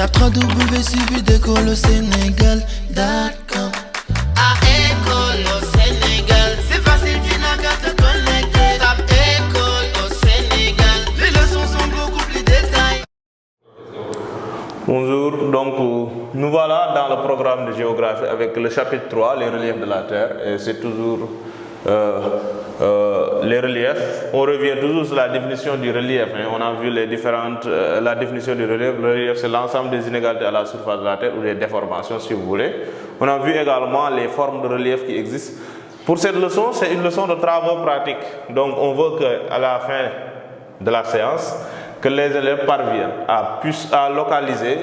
Tape www.suividécole-au-sénégal.com. À École au Sénégal, c'est facile, tu n'as qu'à te connecter. Tape École au Sénégal, les leçons sont beaucoup plus détaillées. Bonjour, donc nous voilà dans le programme de géographie avec le chapitre 3, les reliefs de la Terre, et c'est toujours les reliefs. On revient toujours sur la définition du relief. On a vu les différentes, la définition du relief. Le relief, c'est l'ensemble des inégalités à la surface de la Terre ou des déformations, si vous voulez. On a vu également les formes de relief qui existent. Pour cette leçon, c'est une leçon de travaux pratiques. Donc, on veut qu'à la fin de la séance, que les élèves parviennent à localiser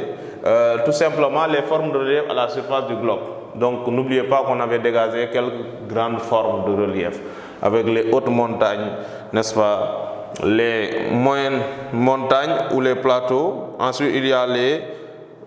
tout simplement les formes de relief à la surface du globe. Donc n'oubliez pas qu'on avait dégagé quelques grandes formes de relief, avec les hautes montagnes, n'est-ce pas, les moyennes montagnes ou les plateaux. Ensuite il y a les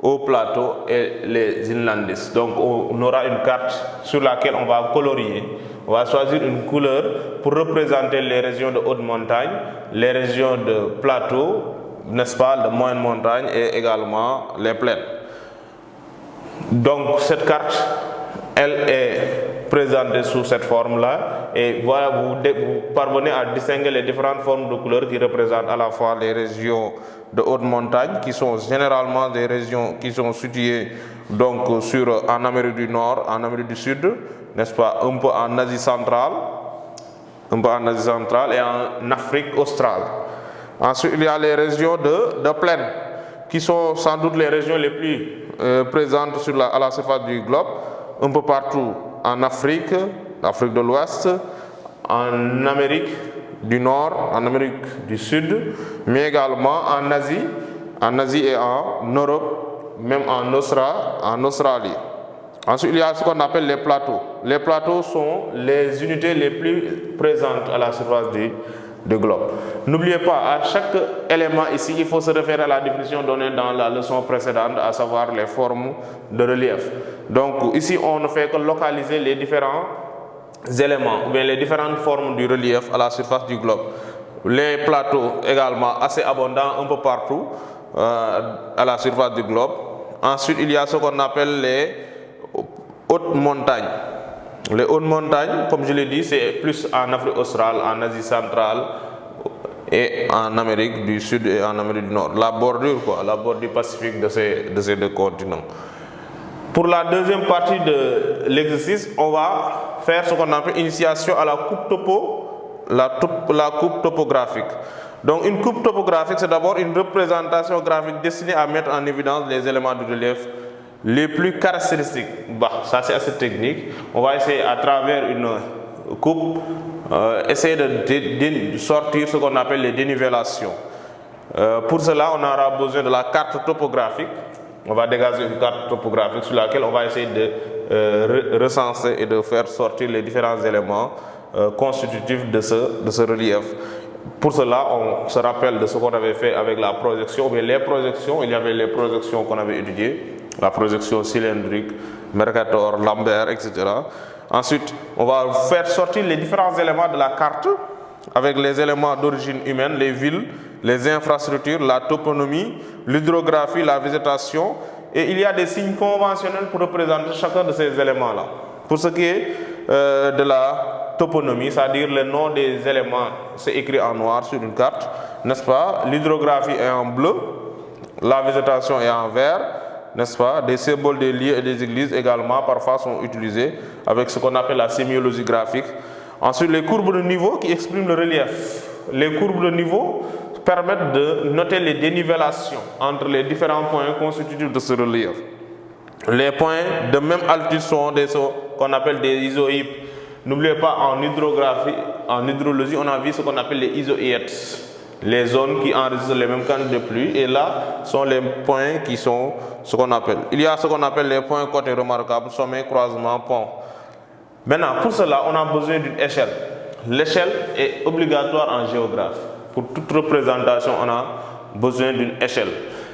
hauts plateaux et les inlandis. Donc on aura une carte sur laquelle on va colorier. On va choisir une couleur pour représenter les régions de haute montagne, les régions de plateau, n'est-ce pas, de moyenne montagne et également les plaines. Donc cette carte, elle est présentée sous cette forme-là et voilà, vous parvenez à distinguer les différentes formes de couleurs qui représentent à la fois les régions de haute montagne qui sont généralement des régions qui sont situées donc en Amérique du Nord, en Amérique du Sud, n'est-ce pas, un peu en Asie centrale et en Afrique australe. Ensuite, il y a les régions de plaine, qui sont sans doute les régions les plus présentes à la surface du globe, un peu partout en Afrique, l'Afrique de l'Ouest, en Amérique du Nord, en Amérique du Sud, mais également en Asie et en Europe, même en Australie. Ensuite, il y a ce qu'on appelle les plateaux. Les plateaux sont les unités les plus présentes à la surface du globe. N'oubliez pas, à chaque élément ici, il faut se référer à la définition donnée dans la leçon précédente, à savoir les formes de relief. Donc ici, on ne fait que localiser les différents éléments, ou bien les différentes formes du relief à la surface du globe. Les plateaux également assez abondants un peu partout à la surface du globe. Ensuite, il y a ce qu'on appelle les hautes montagnes. Les hautes montagnes, comme je l'ai dit, c'est plus en Afrique australe, en Asie centrale et en Amérique du Sud et en Amérique du Nord. La bordure pacifique de ces deux continents. Pour la deuxième partie de l'exercice, on va faire ce qu'on appelle initiation à la coupe topographique. Donc une coupe topographique, c'est d'abord une représentation graphique destinée à mettre en évidence les éléments du relief les plus caractéristiques. Ça c'est assez technique. On va essayer à travers une coupe, essayer de sortir ce qu'on appelle les dénivellations. Pour cela, on aura besoin de la carte topographique. On va dégager une carte topographique sur laquelle on va essayer de recenser et de faire sortir les différents éléments constitutifs de ce relief. Pour cela, on se rappelle de ce qu'on avait fait avec la projection, mais les projections, il y avait les projections qu'on avait étudiées, la projection cylindrique, Mercator, Lambert, etc. Ensuite, on va faire sortir les différents éléments de la carte avec les éléments d'origine humaine, les villes, les infrastructures, la toponymie, l'hydrographie, la végétation. Et il y a des signes conventionnels pour représenter chacun de ces éléments-là. Pour ce qui est de la toponymie, c'est-à-dire le nom des éléments, c'est écrit en noir sur une carte, n'est-ce pas? L'hydrographie est en bleu, la végétation est en vert, n'est-ce pas? Des symboles des lieux et des églises également parfois sont utilisés avec ce qu'on appelle la sémiologie graphique. Ensuite, les courbes de niveau qui expriment le relief. Les courbes de niveau permettent de noter les dénivellations entre les différents points constitutifs de ce relief. Les points de même altitude sont ce qu'on appelle des isohypes. N'oubliez pas, en hydrographie, en hydrologie, on a vu ce qu'on appelle les isohyètes. Les zones qui enregistrent les mêmes quantités de pluie, et là sont les points qui sont ce qu'on appelle. Il y a ce qu'on appelle les points côtés remarquables, sommets, croisements, ponts. Maintenant, pour cela, on a besoin d'une échelle. L'échelle est obligatoire en géographie. Pour toute représentation, on a besoin d'une échelle.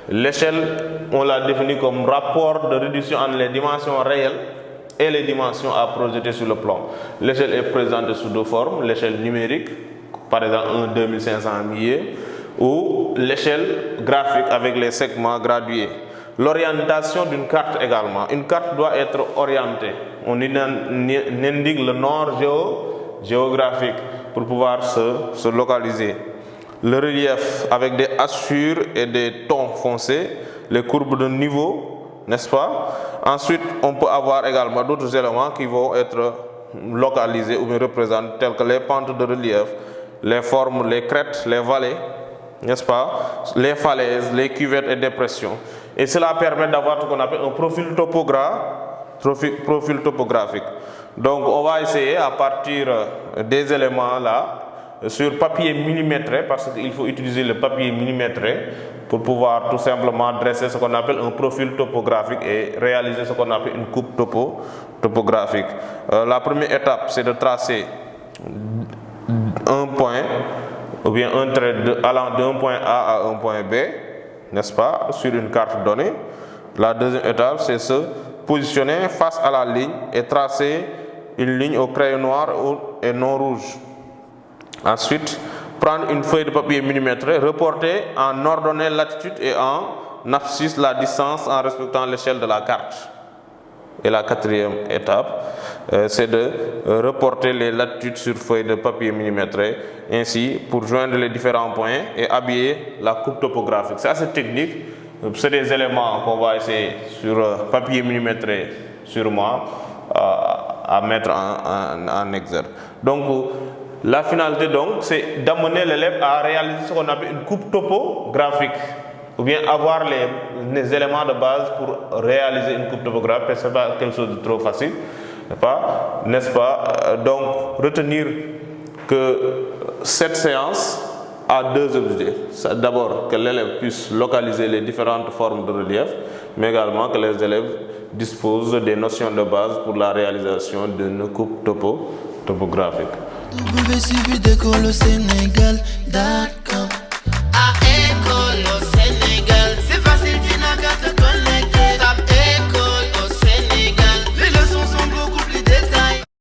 L'échelle, on l'a définie comme rapport de réduction entre les dimensions réelles et les dimensions à projeter sur le plan. L'échelle est présentée sous deux formes, l'échelle numérique, par exemple 1 2500 milliers, ou l'échelle graphique avec les segments gradués. l'orientation d'une carte également. Une carte doit être orientée. On indique le nord géographique pour pouvoir se localiser. Le relief avec des hachures et des tons foncés, les courbes de niveau, n'est-ce pas? Ensuite, on peut avoir également d'autres éléments qui vont être localisés ou bien représentés, tels que les pentes de relief, les formes, les crêtes, les vallées, n'est-ce pas? Les falaises, les cuvettes et dépressions. Et cela permet d'avoir ce qu'on appelle un profil topographique. Donc, on va essayer à partir des éléments là, sur papier millimétré, parce qu'il faut utiliser le papier millimétré pour pouvoir tout simplement dresser ce qu'on appelle un profil topographique et réaliser ce qu'on appelle une coupe topographique. La première étape, c'est de tracer un point, ou bien un trait allant d'un point A à un point B, n'est-ce pas, sur une carte donnée. La deuxième étape, c'est se positionner face à la ligne et tracer une ligne au crayon noir et non rouge. Ensuite, prendre une feuille de papier millimétré, reporter en ordonnée latitude et en abscisse la distance en respectant l'échelle de la carte. Et la quatrième étape, c'est de reporter les latitudes sur feuille de papier millimétré, ainsi pour joindre les différents points et habiller la coupe topographique. C'est assez technique, c'est des éléments qu'on va essayer sur papier millimétré sûrement à mettre en exergue. Donc, la finalité donc, c'est d'amener l'élève à réaliser ce qu'on appelle une coupe topographique, ou bien avoir les éléments de base pour réaliser une coupe topographique, parce que ce n'est pas quelque chose de trop facile, n'est-ce pas? Donc, retenir que cette séance a deux objets. D'abord, que l'élève puisse localiser les différentes formes de relief, mais également que les élèves disposent des notions de base pour la réalisation d'une coupe topographique. W suivi d'école au Sénégal.